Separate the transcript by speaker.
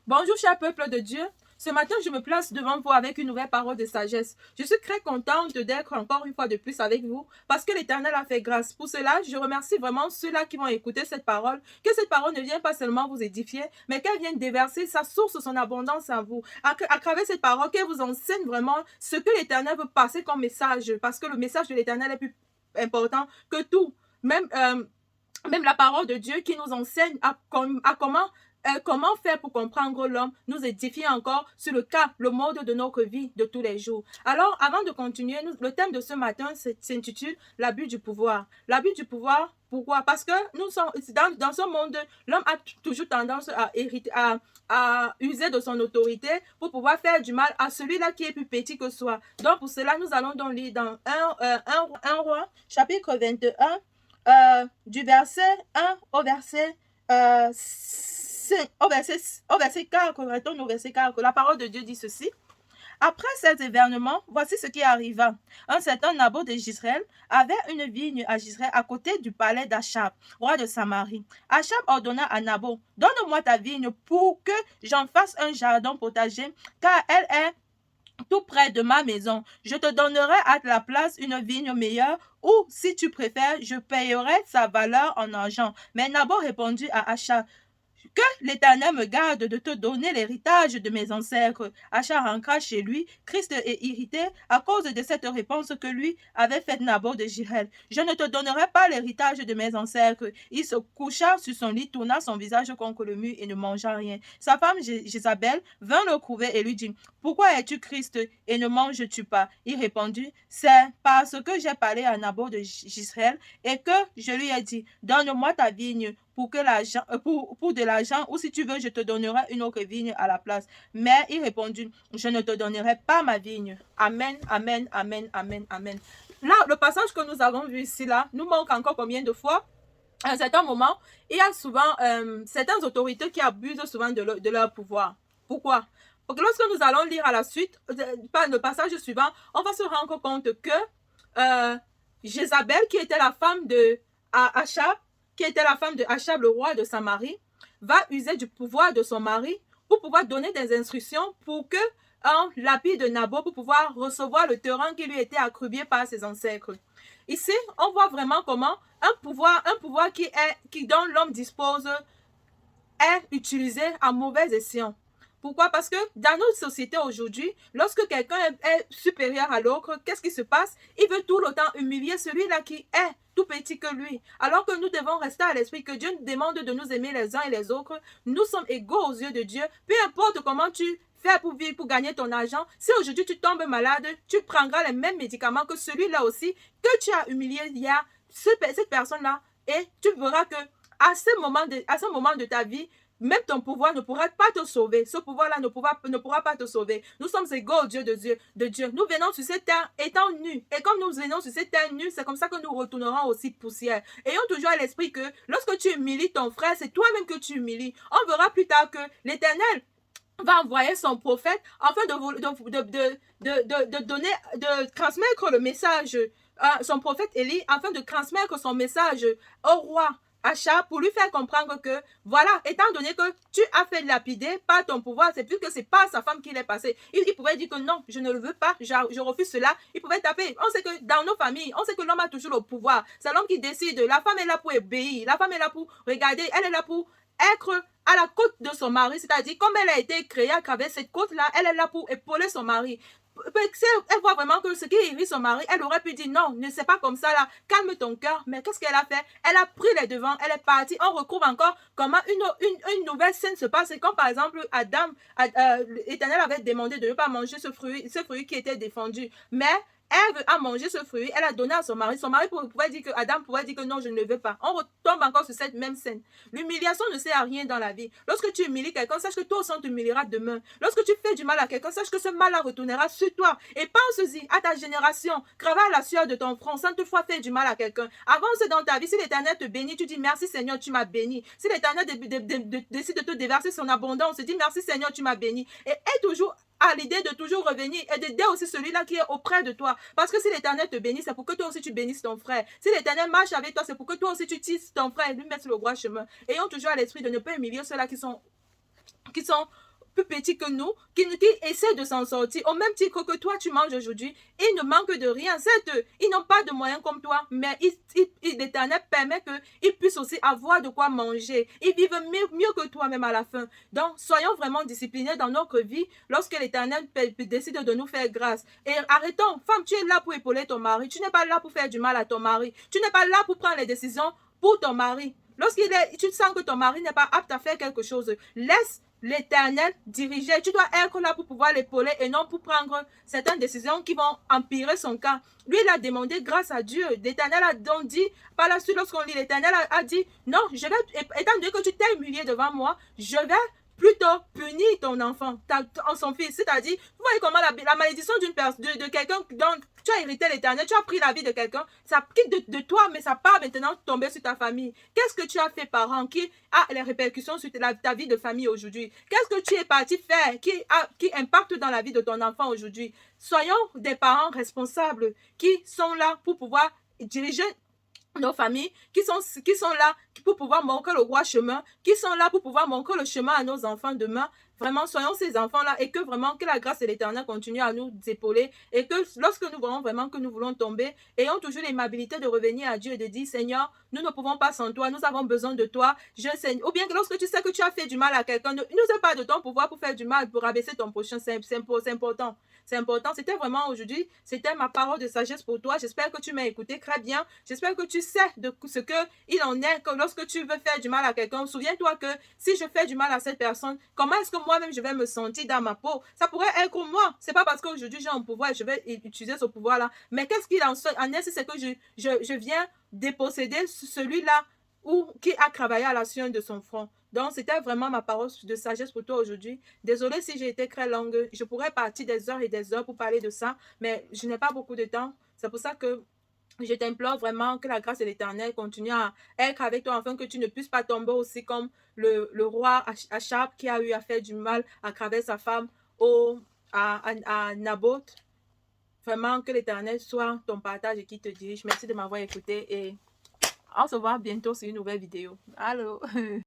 Speaker 1: Bonjour, cher peuple de Dieu. Ce matin, je me place devant vous avec une nouvelle parole de sagesse. Je suis très contente d'être encore une fois de plus avec vous parce que l'Éternel a fait grâce. Pour cela, je remercie vraiment ceux-là qui vont écouter cette parole. Que cette parole ne vienne pas seulement vous édifier, mais qu'elle vienne déverser sa source, son abondance en vous. À travers cette parole, qu'elle vous enseigne vraiment ce que l'Éternel veut passer comme message parce que le message de l'Éternel est plus important que tout. Même, même la parole de Dieu qui nous enseigne comment faire pour comprendre l'homme, nous édifier encore sur le cas, le mode de notre vie de tous les jours. Alors, avant de continuer, le thème de ce matin s'intitule l'abus du pouvoir. L'abus du pouvoir, pourquoi? Parce que nous sommes dans ce monde, l'homme a toujours tendance à user de son autorité pour pouvoir faire du mal à celui-là qui est plus petit que soi. Donc, pour cela, nous allons donc lire dans un roi, chapitre 21, du verset 1 au verset 4, retourne au verset 4, la parole de Dieu dit ceci. Après ces événements, voici ce qui arriva. Un certain Naboth de Jezreel avait une vigne à Jezreel à côté du palais d'Achab, roi de Samarie. Achab ordonna à Naboth, donne-moi ta vigne pour que j'en fasse un jardin potager, car elle est tout près de ma maison. Je te donnerai à la place une vigne meilleure ou, si tu préfères, je payerai sa valeur en argent. Mais Naboth répondit à Achab, que l'Éternel me garde de te donner l'héritage de mes ancêtres. Achab rentra chez lui, triste et irrité à cause de cette réponse que lui avait faite Naboth de Jezreel. Je ne te donnerai pas l'héritage de mes ancêtres. Il se coucha sur son lit, tourna son visage contre le mur et ne mangea rien. Sa femme Jézabel vint le trouver et lui dit, pourquoi es-tu triste et ne manges-tu pas? Il répondit, c'est parce que j'ai parlé à Naboth de Jezreel et que je lui ai dit, donne-moi ta vigne pour de l'argent, ou si tu veux, je te donnerai une autre vigne à la place. Mais il répondit, je ne te donnerai pas ma vigne. Amen, amen, amen, amen, amen. Là, le passage que nous avons vu ici, là, nous manque encore combien de fois? À un certain moment, il y a souvent certaines autorités qui abusent souvent de leur pouvoir. Pourquoi? Parce que lorsque nous allons lire à la suite, le passage suivant, on va se rendre compte que Jézabel, qui était la femme de Achab, qui était la femme de Achab, le roi de Samarie, va user du pouvoir de son mari pour pouvoir donner des instructions pour que lapide de Naboth, pour pouvoir recevoir le terrain qui lui était attribué par ses ancêtres. Ici, on voit vraiment comment un pouvoir dont l'homme dispose est utilisé à mauvais escient. Pourquoi? Parce que dans notre société aujourd'hui, lorsque quelqu'un est supérieur à l'autre, qu'est-ce qui se passe? Il veut tout le temps humilier celui-là qui est tout petit que lui. Alors que nous devons rester à l'esprit que Dieu nous demande de nous aimer les uns et les autres. Nous sommes égaux aux yeux de Dieu. Peu importe comment tu fais pour vivre, pour gagner ton argent, si aujourd'hui tu tombes malade, tu prendras les mêmes médicaments que celui-là aussi que tu as humilié hier, cette personne-là, et tu verras que à ce moment de ta vie, même ton pouvoir ne pourra pas te sauver. Ce pouvoir-là ne pourra pas te sauver. Nous sommes égaux au Dieu de Dieu. Nous venons sur cette terre étant nus. Et comme nous venons sur cette terre nue, c'est comme ça que nous retournerons aussi poussière. Ayons toujours à l'esprit que lorsque tu humilies ton frère, c'est toi-même que tu humilies. On verra plus tard que l'Éternel va envoyer son prophète afin de donner, de transmettre le message, son prophète Élie, afin de transmettre son message au roi Achab pour lui faire comprendre que, voilà, étant donné que tu as fait lapider par ton pouvoir, c'est plus que c'est pas sa femme qui l'est passé. Il pouvait dire que non, je ne le veux pas, je refuse cela. Il pouvait taper. On sait que dans nos familles, on sait que l'homme a toujours le pouvoir. C'est l'homme qui décide. La femme est là pour obéir. La femme est là pour regarder. Elle est là pour être à la côte de son mari, c'est-à-dire comme elle a été créée à travers cette côte-là, elle est là pour épauler son mari. Si elle voit vraiment que ce qui irrite son mari, elle aurait pu dire non, ne c'est pas comme ça là, calme ton cœur. Mais qu'est-ce qu'elle a fait? Elle a pris les devants, elle est partie. On retrouve encore comment une nouvelle scène se passe. C'est comme par exemple Adam, l'Éternel avait demandé de ne pas manger ce fruit qui était défendu. Mais Ève a mangé ce fruit, elle a donné à son mari. Son mari pouvait dire que Adam pouvait dire que non, je ne le veux pas. On retombe encore sur cette même scène. L'humiliation ne sert à rien dans la vie. Lorsque tu humilies quelqu'un, sache que toi aussi on t'humiliera demain. Lorsque tu fais du mal à quelqu'un, sache que ce mal-là retournera sur toi. Et pense-y à ta génération. Travaille la sueur de ton front sans toutefois faire du mal à quelqu'un. Avance dans ta vie. Si l'Éternel te bénit, tu dis merci Seigneur, tu m'as béni. Si l'Éternel décide de te déverser son abondance, dis merci Seigneur, tu m'as béni. Et aie toujours à l'idée de toujours revenir et d'aider aussi celui-là qui est auprès de toi. Parce que si l'Éternel te bénit, c'est pour que toi aussi tu bénisses ton frère. Si l'Éternel marche avec toi, c'est pour que toi aussi tu tisses ton frère et lui mettre sur le droit chemin. Ayons toujours à l'esprit de ne pas humilier ceux-là qui sont plus petits que nous, qui essaient de s'en sortir. Au même titre que toi, tu manges aujourd'hui, ils ne manquent de rien. Certes, ils n'ont pas de moyens comme toi, mais l'Éternel permet qu'ils puissent aussi avoir de quoi manger. Ils vivent mieux que toi même à la fin. Donc, soyons vraiment disciplinés dans notre vie lorsque l'Éternel décide de nous faire grâce. Et arrêtons, femme, tu es là pour épauler ton mari. Tu n'es pas là pour faire du mal à ton mari. Tu n'es pas là pour prendre les décisions pour ton mari. Tu sens que ton mari n'est pas apte à faire quelque chose, laisse l'Éternel diriger. Tu dois être là pour pouvoir l'épauler et non pour prendre certaines décisions qui vont empirer son cas. Lui, il a demandé grâce à Dieu. L'Éternel a donc dit, par la suite, lorsqu'on lit, l'Éternel a dit, non, je vais, étant donné que tu t'es humilié devant moi, je vais plutôt punir ton enfant, son fils. C'est-à-dire, vous voyez comment la malédiction de quelqu'un dont tu as hérité l'Éternel, tu as pris la vie de quelqu'un, ça quitte de toi, mais ça part maintenant tomber sur ta famille. Qu'est-ce que tu as fait, parent, qui a les répercussions sur ta vie de famille aujourd'hui? Qu'est-ce que tu es parti faire qui impacte dans la vie de ton enfant aujourd'hui? Soyons des parents responsables qui sont là pour pouvoir diriger nos familles, qui sont là pour pouvoir montrer le droit chemin, qui sont là pour pouvoir montrer le chemin à nos enfants demain. Vraiment, soyons ces enfants-là et que vraiment, que la grâce de l'Éternel continue à nous épauler et que lorsque nous voyons vraiment que nous voulons tomber, ayons toujours l'aimabilité de revenir à Dieu et de dire, Seigneur, nous ne pouvons pas sans toi, nous avons besoin de toi. Ou bien que lorsque tu sais que tu as fait du mal à quelqu'un, ne n'use pas de ton pouvoir pour faire du mal, pour abaisser ton prochain. C'est important. C'est important. C'était vraiment aujourd'hui, c'était ma parole de sagesse pour toi. J'espère que tu m'as écouté très bien. J'espère que tu sais de ce qu'il en est que lorsque tu veux faire du mal à quelqu'un. Souviens-toi que si je fais du mal à cette personne, comment est-ce que moi-même je vais me sentir dans ma peau? Ça pourrait être moi. C'est pas parce qu'aujourd'hui j'ai un pouvoir et je vais utiliser ce pouvoir-là. Mais qu'est-ce qu'il en est? C'est que je viens déposséder celui-là ou qui a travaillé à la sueur de son front. Donc, c'était vraiment ma parole de sagesse pour toi aujourd'hui. Désolée si j'ai été très longue. Je pourrais partir des heures et des heures pour parler de ça, mais je n'ai pas beaucoup de temps. C'est pour ça que je t'implore vraiment que la grâce de l'Éternel continue à être avec toi afin que tu ne puisses pas tomber aussi comme le roi Achab qui a eu à faire du mal à travers sa femme à Naboth. Vraiment que l'Éternel soit ton partage et qui te dirige. Merci de m'avoir écouté et on se voit bientôt sur une nouvelle vidéo. Allô?